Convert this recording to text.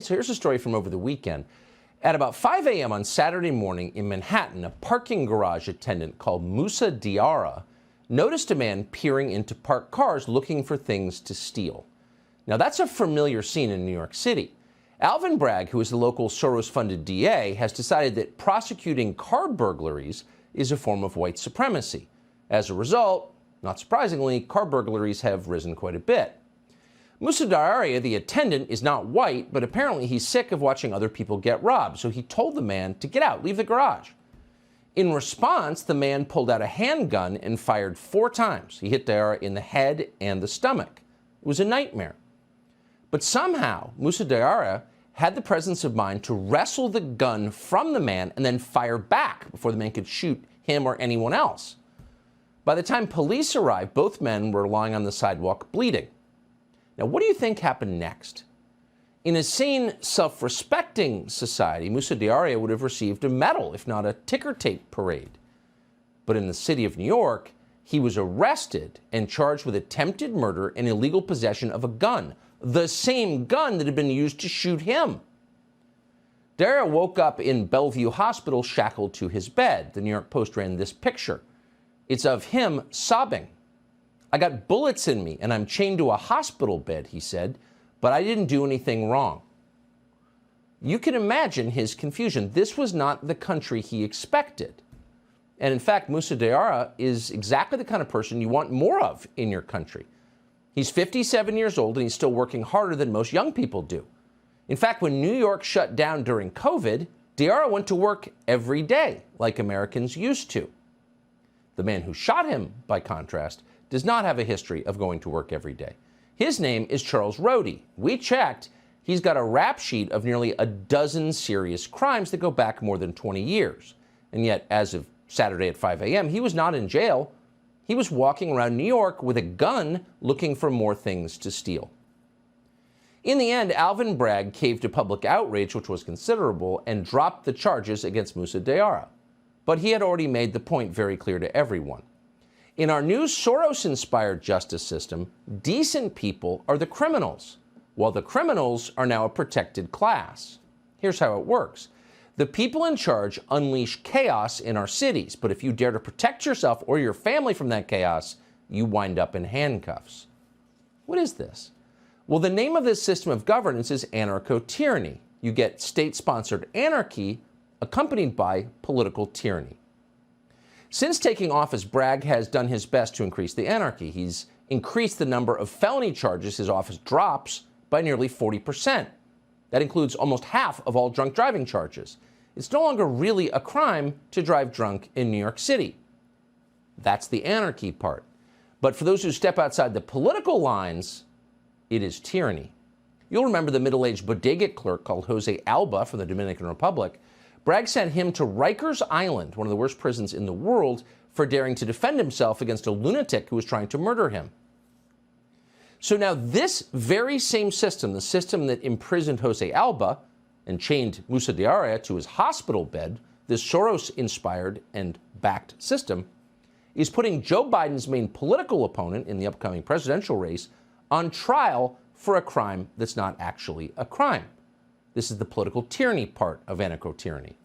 So here's a story from over the weekend. At about 5 a.m. on Saturday morning in Manhattan, a parking garage attendant called Musa Diarra noticed a man peering into parked cars looking for things to steal. Now, that's a familiar scene in New York City. Alvin Bragg, who is the local Soros-funded DA, has decided that prosecuting car burglaries is a form of white supremacy. As a result, not surprisingly, car burglaries have risen quite a bit. Musa Diarra, the attendant, is not white, but apparently he's sick of watching other people get robbed, so he told the man to get out, leave the garage. In response, the man pulled out a handgun and fired 4 times. He hit Diarra in the head and the stomach. It was a nightmare. But somehow, Musa Diarra had the presence of mind to wrestle the gun from the man and then fire back before the man could shoot him or anyone else. By the time police arrived, both men were lying on the sidewalk bleeding. Now, what do you think happened next? In a sane, self-respecting society, Musa Diarra would have received a medal, if not a ticker tape parade. But in the city of New York, he was arrested and charged with attempted murder and illegal possession of a gun, the same gun that had been used to shoot him. Diarra woke up in Bellevue Hospital shackled to his bed. The New York Post ran this picture. It's of him sobbing. "I got bullets in me and I'm chained to a hospital bed," he said, "but I didn't do anything wrong." You can imagine his confusion. This was not the country he expected. And in fact, Musa Diarra is exactly the kind of person you want more of in your country. He's 57 years old and he's still working harder than most young people do. In fact, when New York shut down during COVID, Diarra went to work every day, like Americans used to. The man who shot him, by contrast, does not have a history of going to work every day. His name is Charles Rohde. We checked. He's got a rap sheet of nearly a dozen serious crimes that go back more than 20 years. And yet, as of Saturday at 5 a.m., he was not in jail. He was walking around New York with a gun looking for more things to steal. In the end, Alvin Bragg caved to public outrage, which was considerable, and dropped the charges against Musa Diarra. But he had already made the point very clear to everyone. In our new Soros-inspired justice system, decent people are the criminals, while the criminals are now a protected class. Here's how it works. The people in charge unleash chaos in our cities, but if you dare to protect yourself or your family from that chaos, you wind up in handcuffs. What is this? Well, the name of this system of governance is Anarco-Tyranny. You get state-sponsored anarchy accompanied by political tyranny. Since taking office, Bragg has done his best to increase the anarchy. He's increased the number of felony charges his office drops by nearly 40%. That includes almost half of all drunk driving charges. It's no longer really a crime to drive drunk in New York City. That's the anarchy part. But for those who step outside the political lines, it is tyranny. You'll remember the middle-aged bodega clerk called Jose Alba from the Dominican Republic. Bragg sent him to Rikers Island, one of the worst prisons in the world, for daring to defend himself against a lunatic who was trying to murder him. So now this very same system, the system that imprisoned Jose Alba and chained Musa Diarra to his hospital bed, this Soros-inspired and backed system, is putting Joe Biden's main political opponent in the upcoming presidential race on trial for a crime that's not actually a crime. This is the political tyranny part of Anarco-Tyranny.